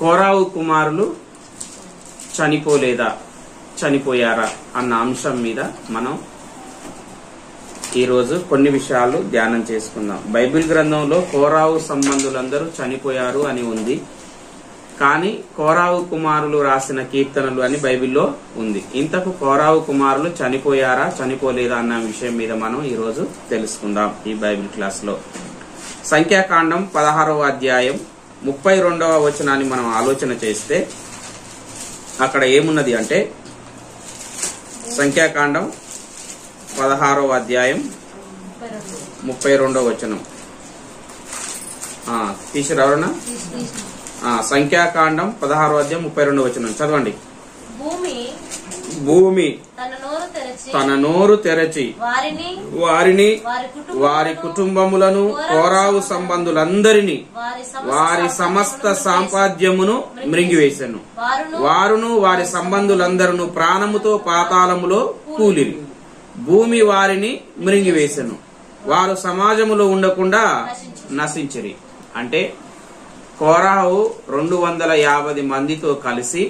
కోరావు కుమారులు చనిపోలేదా, చనిపోయారా అన్న అంశం మీద మనం ఈరోజు కొన్ని విషయాలు ధ్యానం చేసుకుందాం. బైబిల్ గ్రంథంలో కోరావు సంబంధులందరూ చనిపోయారు అని ఉంది, కానీ కోరావు కుమారులు రాసిన కీర్తనలు అని బైబిల్లో ఉంది. ఇంతకు కోరావు కుమారులు చనిపోయారా, చనిపోలేదా అన్న విషయం మీద మనం ఈరోజు తెలుసుకుందాం ఈ బైబిల్ క్లాస్ లో. సంఖ్యాకాండం 16వ అధ్యాయం 32వ వచనాన్ని మనం ఆలోచన చేస్తే అక్కడ ఏమున్నది అంటే, సంఖ్యాకాండం 16వ అధ్యాయం 32వ వచనం తీసిరావరనా? సంఖ్యాకాండం 16వ అధ్యాయం 32వ వచనం చదవండి. భూమి తన నోరు తెరచి వారిని వారి కుటుంబములను కోరావు సంబంధులందరినీ వారి సమస్త సంపాద్యమును మృంగివేసెను. వారును వారి సంబంధులందరూ ప్రాణముతో పాతాళములో కూలిరి. భూమి వారిని మృంగివేసెను. వారు సమాజములో ఉండకుండా నశించిరి. అంటే కోరాహు 250 మందితో కలిసి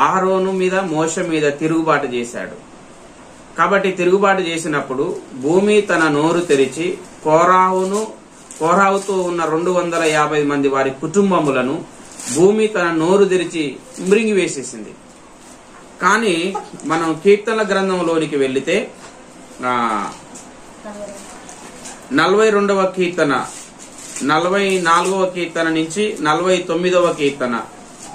అహరోను మీద, మోషే మీద తిరుగుబాటు చేశాడు. కాబట్టి తిరుగుబాటు చేసినప్పుడు భూమి తన నోరు తెరిచి కోరాహుతో ఉన్న 250 మంది వారి కుటుంబములను భూమి తన నోరు తెరిచి మృంగివేసేసింది. కానీ మనం కీర్తనల గ్రంథంలోనికి వెళ్లితే 42వ కీర్తన, 44వ కీర్తన నుంచి 49వ కీర్తన,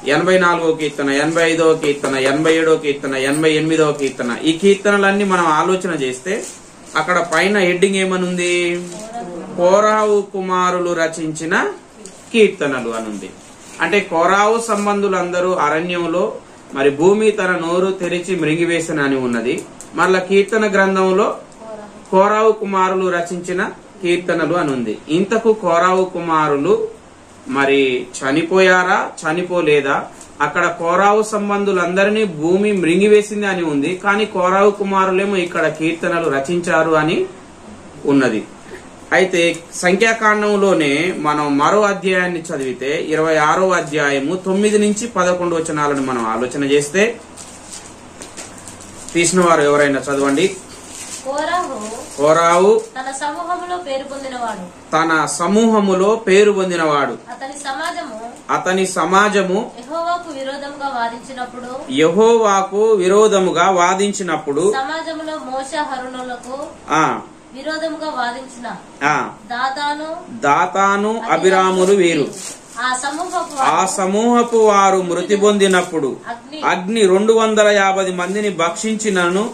84వ కీర్తన, 85వ కీర్తన, 87వ కీర్తన, 88వ కీర్తన, ఈ కీర్తనలన్నీ మనం ఆలోచన చేస్తే అక్కడ పైన హెడ్డింగ్ ఏమనుంది? కోరావు కుమారులు రచించిన కీర్తనలు అనుంది. అంటే కోరావు సంబంధులందరూ అరణ్యంలో మరి భూమి తన నోరు తెరిచి మృంగివేసిన అని ఉన్నది. మళ్ళా కీర్తన గ్రంథంలో కోరావు కుమారులు రచించిన కీర్తనలు అని ఉంది. ఇంతకు కోరావు కుమారులు మరి చనిపోయారా, చనిపోలేదా? అక్కడ కోరావు సంబంధులందరినీ భూమి మృంగివేసింది అని ఉంది, కానీ కోరావు కుమారులేమో ఇక్కడ కీర్తనలు రచించారు అని ఉన్నది. అయితే సంఖ్యాకాండంలోనే మనం మరో అధ్యాయాన్ని చదివితే 26వ అధ్యాయము 9 నుంచి 11 వచనాలను మనం ఆలోచన చేస్తే, తీసిన వారు ఎవరైనా చదవండి. కోరాహు తన సమూహములో పేరు పొందినవాడు. అతని సమాజము యెహోవాకు విరోధముగా వాదించినప్పుడు సమాజంలో మోషే అహరోనులకు విరోధముగా వాదించిన దాతాను అభిరాములు వీరు. ఆ సమూహపు వారు మృతి పొందినప్పుడు అగ్ని 250 మందిని భక్షించినను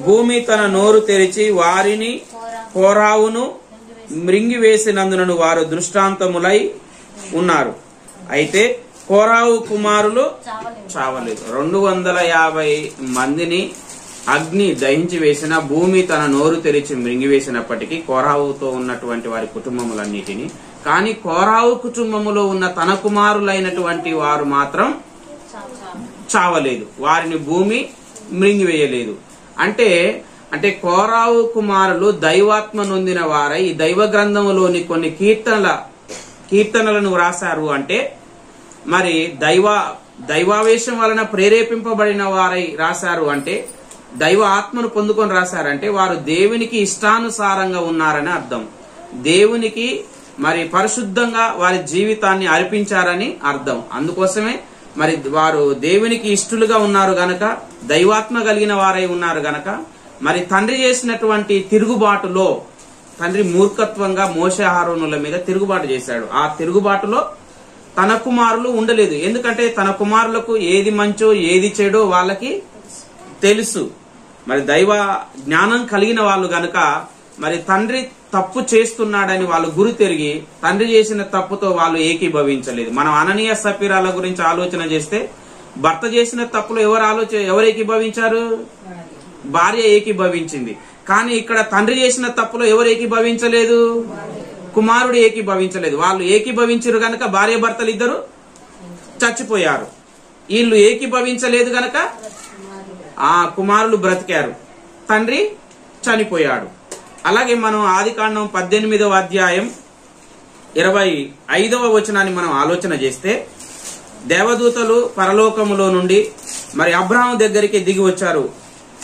భూమి తన నోరు తెరిచి వారిని కోరావును మృంగివేసినందునను వారు దృష్టాంతములై ఉన్నారు. అయితే కోరావు కుమారులు చావలేదు. 250 మందిని అగ్ని దహించి వేసిన, భూమి తన నోరు తెరిచి మృంగివేసినప్పటికీ కోరావుతో ఉన్నటువంటి వారి కుటుంబములన్నిటినీ, కానీ కోరావు కుటుంబములో ఉన్న తన కుమారులైనటువంటి వారు మాత్రం చావలేదు. వారిని భూమి మృంగివేయలేదు. అంటే కోరావు కుమారులు దైవాత్మ నొందిన వారై ఈ దైవ గ్రంథములోని కొన్ని కీర్తనలను రాశారు. అంటే మరి దైవావేశం వలన ప్రేరేపింపబడిన వారై రాశారు. అంటే దైవ ఆత్మను పొందుకొని రాశారంటే వారు దేవునికి ఇష్టానుసారంగా ఉన్నారని అర్థం. దేవునికి మరి పరిశుద్ధంగా వారి జీవితాన్ని అర్పించారని అర్థం. అందుకోసమే మరి వారు దేవునికి ఇష్టలుగా ఉన్నారు గనక, దైవాత్మ కలిగిన వారై ఉన్నారు గనక, మరి తండ్రి చేసినటువంటి తిరుగుబాటులో, తండ్రి మూర్ఖత్వంగా మోషే అహరోనుల మీద తిరుగుబాటు చేశాడు. ఆ తిరుగుబాటులో తన కుమారులు ఉండలేదు. ఎందుకంటే తన కుమారులకు ఏది మంచో ఏది చెడో వాళ్ళకి తెలుసు. మరి దైవ జ్ఞానం కలిగిన వాళ్ళు గనక మరి తండ్రి తప్పు చేస్తున్నాడని వాళ్ళు గురి తిరిగి తండ్రి చేసిన తప్పుతో వాళ్ళు ఏకీభవించలేదు. మనం అననీయ సపీరాల గురించి ఆలోచన చేస్తే భర్త చేసిన తప్పులో ఎవరు ఏకీభవించారు? భార్య ఏకీభవించింది. కానీ ఇక్కడ తండ్రి చేసిన తప్పులో ఎవరు ఏకీభవించలేదు? కుమారుడు ఏకీభవించలేదు. వాళ్ళు ఏకీభవించారు గనక భార్య భర్తలు ఇద్దరు చచ్చిపోయారు. వీళ్ళు ఏకీభవించలేదు గనక ఆ కుమారులు బ్రతికారు, తండ్రి చనిపోయాడు. అలాగే మనం ఆదికాండం 18వ అధ్యాయం 25వ వచనాన్ని మనం ఆలోచన చేస్తే, దేవదూతలు పరలోకములో నుండి మరి అబ్రాహాము దగ్గరికి దిగి వచ్చారు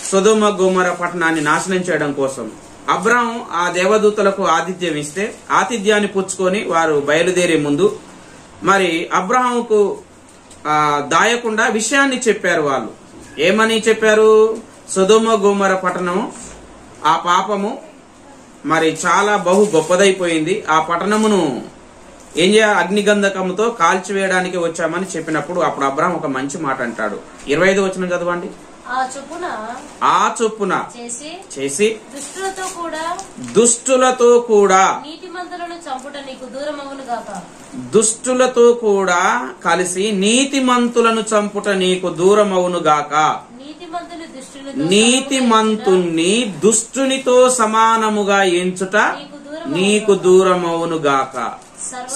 సొదొమ గొమొర్రా పట్టణాన్ని నాశనం చేయడం కోసం. అబ్రాహాము ఆ దేవదూతలకు ఆతిథ్యం ఇస్తే ఆతిథ్యాన్ని పుచ్చుకొని వారు బయలుదేరే ముందు మరి అబ్రాహాముకు దాయకుండా విషయాన్ని చెప్పారు. వాళ్ళు ఏమని చెప్పారు? సొదొమ గొమొర్రా పట్టణం ఆ పాపము మరి చాలా బహు గొప్పదైపోయింది, ఆ పట్టణమును ఏం చేయాలి, అగ్నిగంధకముతో కాల్చివేయడానికి వచ్చామని చెప్పినప్పుడు అప్పుడు అబ్రాహాం ఒక మంచి మాట అంటాడు. 25వ వచనం చదవండి. ఆ చొప్పున చేసి దుష్టులతో కూడా దుష్టులతో కూడా కలిసి నీతిమంతులను చంపుట నీకు దూరమవును గాక. నీతిమంతుణ్ణి దుష్టునితో సమానముగా ఎంచుట నీకు దూరమవును గాక.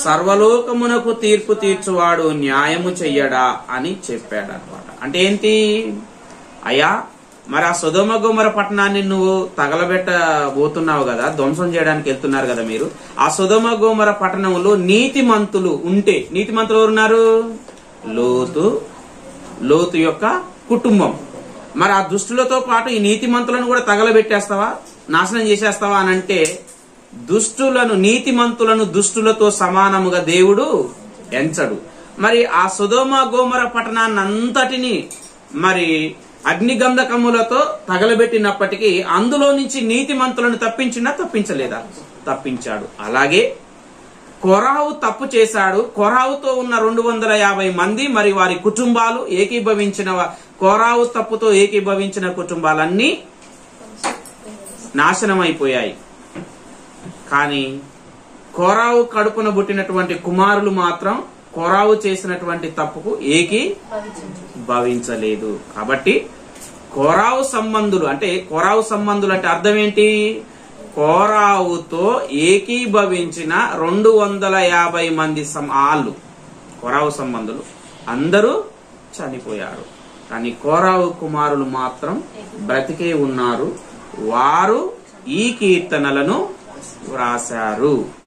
సర్వలోకమునకు తీర్పు తీర్చువాడు న్యాయము చెయ్యడా అని చెప్పాడనమాట. అంటే ఏంటి? అయ్యా, మరి ఆ సొదొమ గొమొర్రా పట్టణాన్ని నువ్వు తగలబెట్టబోతున్నావు కదా, ధ్వంసం చేయడానికి వెళ్తున్నారు కదా మీరు. ఆ సొదొమ గొమొర్రా పట్టణంలో నీతిమంతులు ఉంటే, నీతిమంతులు ఎవరున్నారు? లోతు యొక్క కుటుంబం. మరి ఆ దుష్టులతో పాటు ఈ నీతిమంతులను కూడా తగలబెట్టేస్తావా, నాశనం చేసేస్తావా అని అంటే, నీతిమంతులను దుష్టులతో సమానముగా దేవుడు ఎంచడు. మరి ఆ సొదొమ గొమొర్రా పట్టణాన్ని అంతటిని మరి అగ్నిగంధకములతో తగలబెట్టినప్పటికీ అందులో నుంచి నీతిమంతులను తప్పించలేదా? తప్పించాడు. అలాగే కొరాహు తప్పు చేశాడు. కొరాహుతో ఉన్న 250 మంది మరి వారి కుటుంబాలు ఏకీభవించిన, కొరాహు తప్పుతో ఏకీభవించిన కుటుంబాలన్నీ నాశనం అయిపోయాయి. కానీ కొరాహు కడుపున పుట్టినటువంటి కుమారులు మాత్రం కొరాహు చేసినటువంటి తప్పుకు ఏకీభవించలేదు. కాబట్టి కొరాహు సంబంధులు అంటే అర్థం ఏంటి? కొరాహుతో ఏకీభవించిన 250 మంది కొరాహు సంబంధులు అందరూ చనిపోయారు. కానీ కొరాహు కుమారులు మాత్రం బ్రతికే ఉన్నారు. వారు ఈ కీర్తనలను వ్రాశారు.